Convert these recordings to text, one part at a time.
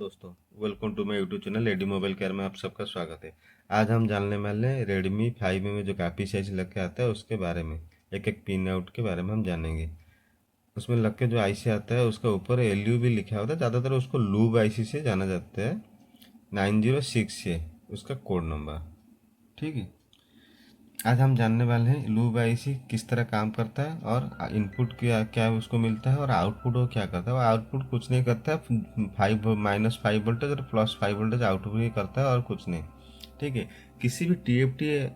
दोस्तों, welcome to my YouTube channel AD mobile care में आप सबका स्वागत है। आज हम जानने वाले हैं रेडमी 5 में जो काफ़ी साइज लग के आता है उसके बारे में। एक एक पिन आउट के बारे में हम जानेंगे। उसमें लग के जो आईसी आता है उसका ऊपर LU भी लिखा होता है, ज़्यादातर उसको लूब आईसी से जाना जाता है। 906 है उसका कोड नंबर। ठीक है, आज हम जानने वाले हैं लूप आईसी किस तरह काम करता है और इनपुट क्या क्या उसको मिलता है और आउटपुट वो क्या करता है। वो आउटपुट कुछ नहीं करता है, -5 वोल्टेज और +5 वोल्टेज आउटपुट ही करता है और कुछ नहीं। ठीक है, किसी भी TFT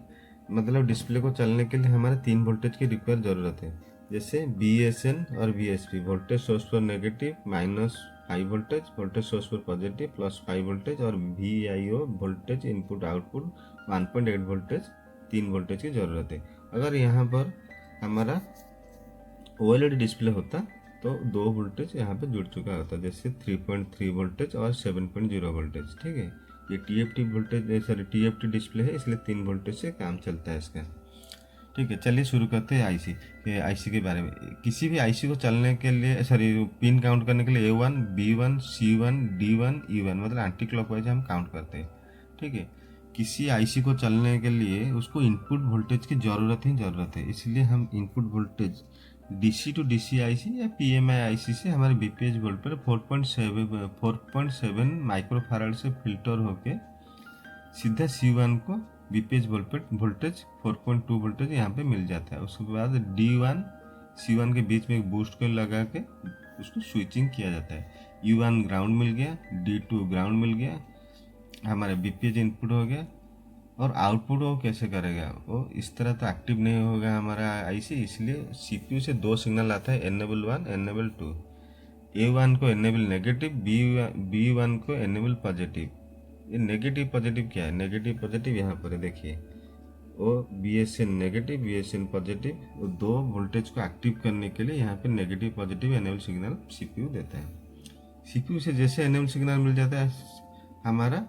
मतलब डिस्प्ले को चलने के लिए हमारे 3 वोल्टेज की रिपेयर ज़रूरत है। जैसे BSN और VSP, वोल्टेज सोर्स पर नेगेटिव -5 वोल्टेज, वोल्टेज सोर्स पर पॉजिटिव +5 वोल्टेज, और VIO voltage input output 1.8 voltage, 3 voltage की ज़रूरत है। अगर यहाँ पर हमारा OLED डिस्प्ले होता तो 2 वोल्टेज यहाँ पे जुड़ चुका होता, जैसे 3.3 वोल्टेज और 7.0 वोल्टेज। ठीक है, ये TFT वोल्टेज TFT डिस्प्ले है, इसलिए 3 वोल्टेज से काम चलता है इसका। ठीक है, चलिए शुरू करते हैं आईसी के बारे में। किसी भी आईसी को चलने के लिए पिन काउंट करने के लिए A1 B1 C1 D1 E1 मतलब एंटी क्लॉकवाइज हम काउंट करते हैं। ठीक है, किसी आईसी को चलने के लिए उसको इनपुट वोल्टेज की ज़रूरत है, इसलिए हम input voltage DC to DC IC या PMI आईसी से हमारे BPH वोल्ट पर 4.7 माइक्रोफारड से फिल्टर होके सीधा C1 को BPH वोल्टेज 4.2 वोल्टेज यहाँ पे मिल जाता है। उसके बाद D1 C1 के बीच में एक बूस्ट को लगा के उसको स्विचिंग किया जाता है। U1 ग्राउंड मिल गया, D2 ग्राउंड मिल गया, हमारा BPH इनपुट हो गया। और आउटपुट वो कैसे करेगा, वो इस तरह तो एक्टिव नहीं होगा हमारा आईसी, इसलिए CPU से 2 सिग्नल आता है, Enable 1 Enable 2। A1 को Enable नेगेटिव, B1 को Enable पॉजिटिव। ये नेगेटिव पॉजिटिव क्या है, नेगेटिव पॉजिटिव यहाँ पर देखिए, वो BSN नेगेटिव BSN पॉजिटिव, वो 2 वोल्टेज को एक्टिव करने के लिए यहाँ पे negative positive enable signal CPU देता है। CPU से जैसे एनेबल सिग्नल मिल जाता है हमारा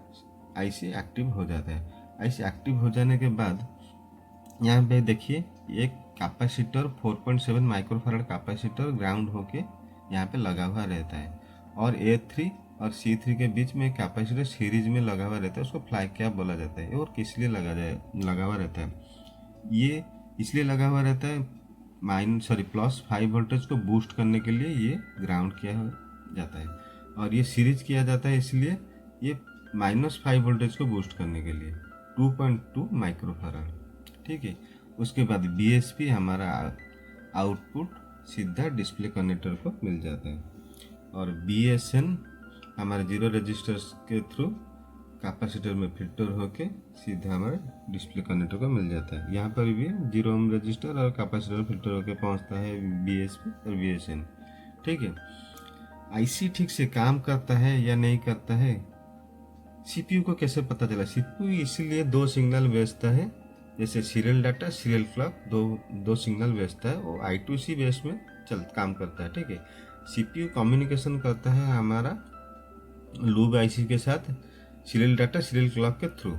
आईसी एक्टिव हो जाता है। आईसी एक्टिव हो जाने के बाद यहाँ पे देखिए एक कैपेसिटर 4.7 माइक्रोफारड कैपेसिटर ग्राउंड होके यहाँ पे लगा हुआ रहता है, और A3 और C3 के बीच में एक कैपेसिटर सीरीज में लगा हुआ रहता है, उसको फ्लाई कैप बोला जाता है। और किस लिए लगा हुआ रहता है, ये इसलिए लगा हुआ रहता है +5 वोल्टेज को बूस्ट करने के लिए ये ग्राउंड किया जाता है, और ये सीरीज किया जाता है इसलिए ये -5 वोल्टेज को बूस्ट करने के लिए 2.2 माइक्रोफारड। ठीक है, उसके बाद BSP हमारा आउटपुट सीधा डिस्प्ले कनेक्टर को मिल जाता है, और BSN हमारे 0 रजिस्टर्स के थ्रू कैपेसिटर में फिल्टर होके सीधा हमारे डिस्प्ले कनेक्टर को मिल जाता है। यहाँ पर भी 0 ओम रजिस्टर और कैपेसिटर फिल्टर होके पहुँचता है BSP और BSN। ठीक है, आईसी ठीक से काम करता है या नहीं करता है, CPU को कैसे पता चला। CPU इसलिए 2 सिग्नल भेजता है, जैसे सीरियल डाटा सीरियल क्लॉक, दो सिग्नल भेजता है, वो I2C बेस में काम करता है। ठीक है, CPU कम्युनिकेशन करता है हमारा लूप आईसी के साथ सीरियल डाटा सीरियल क्लॉक के थ्रू।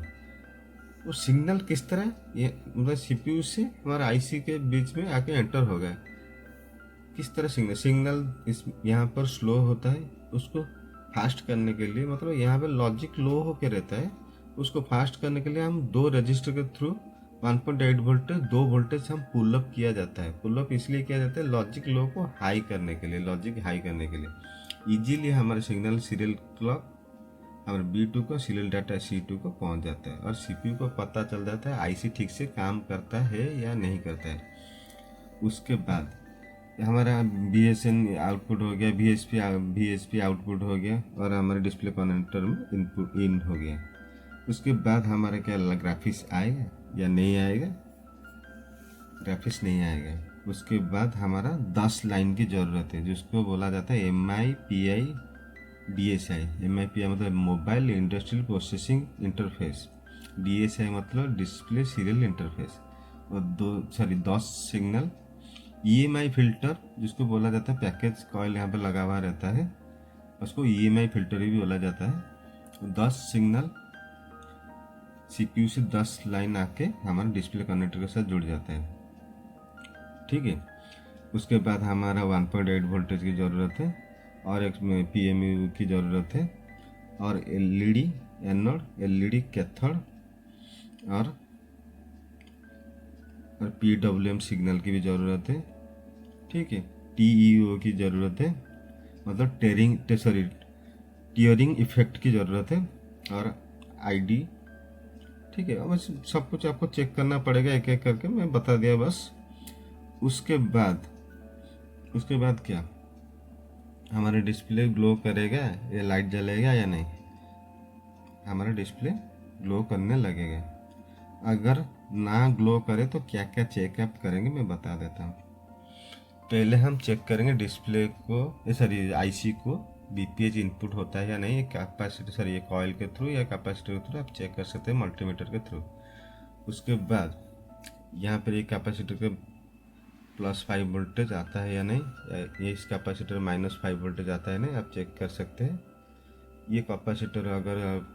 वो सिग्नल किस तरह ये मतलब CPU से हमारा आईसी के बीच में आके एंटर हो गया, किस तरह सिग्नल इस यहाँ पर स्लो होता है, उसको फास्ट करने के लिए मतलब यहाँ पे लॉजिक लो होके रहता है, उसको फास्ट करने के लिए हम 2 रजिस्टर के थ्रू 1.8 वोल्टेज 2 वोल्टेज हम पुल अप किया जाता है। पुल अप इसलिए किया जाता है लॉजिक लो को हाई करने के लिए, लॉजिक हाई करने के लिए। इजीली हमारे सिग्नल सीरियल क्लॉक हमारे B2 को सीरियल डाटा C2 को पहुंच जाता है, और CPU को पता चल जाता है आईसी ठीक से काम करता है या नहीं करता है। उसके बाद हमारा BSN आउटपुट हो गया, VSP आउटपुट हो गया, और हमारे डिस्प्ले कनेक्टर में इनपुट इन हो गया। उसके बाद हमारा क्या ग्राफिक्स आएगा या नहीं आएगा, ग्राफिक्स नहीं आएगा। उसके बाद हमारा 10 लाइन की ज़रूरत है, जिसको बोला जाता है MIPI DSI। MIPI मतलब mobile industrial processing interface, DSI मतलब डिस्प्ले सीरियल इंटरफेस। और 10 सिग्नल EMI फिल्टर, जिसको बोला जाता है पैकेज कॉइल यहाँ पे लगा हुआ रहता है, उसको EMI फिल्टर भी बोला जाता है। 10 सिग्नल CPU से 10 लाइन आके हमारे डिस्प्ले कनेक्टर के साथ जुड़ जाता है। ठीक है, उसके बाद हमारा 1.8 वोल्टेज की ज़रूरत है, और एक PMU की ज़रूरत है, और एलईडी एनोड, एलईडी कैथोड और पीडब्ल्यूएम सिग्नल की भी ज़रूरत है। ठीक है, टीईओ की ज़रूरत है, मतलब टीयरिंग इफेक्ट की ज़रूरत है, और आईडी। ठीक है, अब सब कुछ आपको चेक करना पड़ेगा एक एक करके, मैं बता दिया बस। उसके बाद क्या, हमारा डिस्प्ले ग्लो करेगा या लाइट जलेगा या नहीं? हमारा डिस्प्ले ग्लो करने लगेगा। अगर ना ग्लो करे तो क्या क्या चेकअप करेंगे मैं बता देता हूँ। पहले हम चेक करेंगे डिस्प्ले को, सॉरी आईसी को, बीपीएच इनपुट होता है या नहीं, कैपेसिटर सॉरी ये कॉइल के थ्रू या कैपेसिटर के थ्रू आप चेक कर सकते हैं मल्टीमीटर के थ्रू। उसके बाद यहाँ पर एक कैपेसिटर के +5 वोल्टेज आता है या नहीं, ये इस कैपेसिटर -5 वोल्टेज आता है नहीं, आप चेक कर सकते हैं। ये कैपेसिटर अगर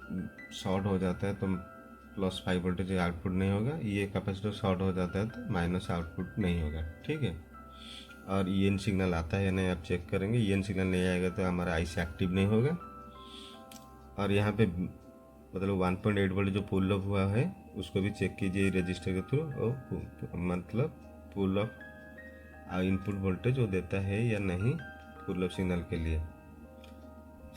शॉर्ट हो जाता है तो +5 वोल्टेज आउटपुट नहीं होगा, ये कैपेसिटर शॉर्ट हो जाता है तो माइनस आउटपुट नहीं होगा। ठीक है, और ईएन सिग्नल आता है या नहीं आप चेक करेंगे। ईएन सिग्नल नहीं आएगा तो हमारा आईसी एक्टिव नहीं होगा। और यहाँ पे मतलब 1.8 वोल्ट जो पुल अप हुआ है उसको भी चेक कीजिए रजिस्टर के थ्रू, और मतलब पुल अप इनपुट वोल्टेज वो देता है या नहीं पुल अप सिग्नल के लिए,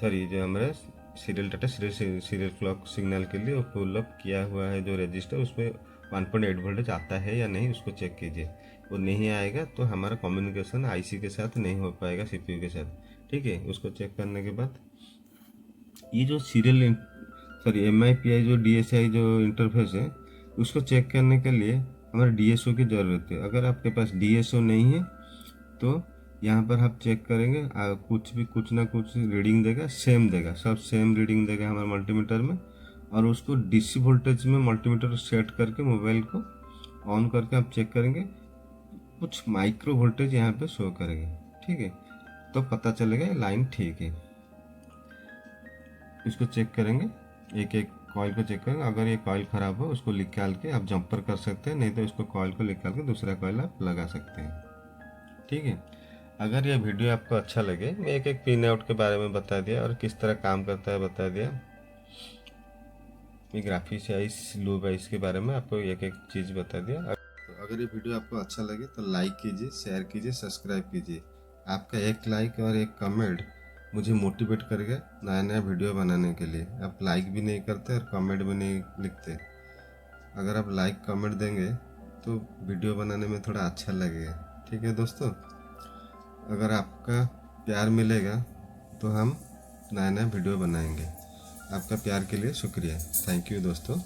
सॉरी जो हमारा serial data serial clock signal के लिए वो पुल अप किया हुआ है जो रजिस्टर, उसमें 1.8 वोल्टेज आता है या नहीं उसको चेक कीजिए। वो नहीं आएगा तो हमारा कम्युनिकेशन आईसी के साथ नहीं हो पाएगा, सीपीयू के साथ। ठीक है, उसको चेक करने के बाद ये जो सीरियल सॉरी एमआईपीआई जो डीएसआई जो इंटरफेस है उसको चेक करने के लिए हमारे डीएसओ की ज़रूरत है। अगर आपके पास डीएसओ नहीं है तो यहाँ पर आप चेक करेंगे, कुछ ना कुछ रीडिंग देगा, सेम देगा, सब सेम रीडिंग देगा हमारे मल्टीमीटर में। और उसको डीसी वोल्टेज में मल्टीमीटर सेट करके मोबाइल को ऑन करके आप चेक करेंगे, कुछ माइक्रो वोल्टेज यहाँ पे शो करेंगे। ठीक है, तो पता चलेगा ये लाइन ठीक है। इसको चेक करेंगे, एक एक कॉइल को चेक करेंगे। अगर ये कॉइल ख़राब हो उसको निकाल के आप जंपर कर सकते हैं, नहीं तो इसको कॉइल को निकाल के दूसरा कॉइल आप लगा सकते हैं। ठीक है, अगर ये वीडियो आपको अच्छा लगे, मैं एक एक पिन आउट के बारे में बता दिया और किस तरह काम करता है बता दिया। मैं ग्राफिक्स या इस लूप है इसके बारे में आपको एक एक चीज़ बता दिया। तो अगर ये वीडियो आपको अच्छा लगे तो लाइक कीजिए, शेयर कीजिए, सब्सक्राइब कीजिए। आपका एक लाइक और एक कमेंट मुझे मोटिवेट करेगा नया नया वीडियो बनाने के लिए। आप लाइक भी नहीं करते और कमेंट भी नहीं लिखते। अगर आप लाइक कमेंट देंगे तो वीडियो बनाने में थोड़ा अच्छा लगेगा। ठीक है दोस्तों, अगर आपका प्यार मिलेगा तो हम नया नया वीडियो बनाएंगे। आपका प्यार के लिए शुक्रिया। थैंक यू दोस्तों।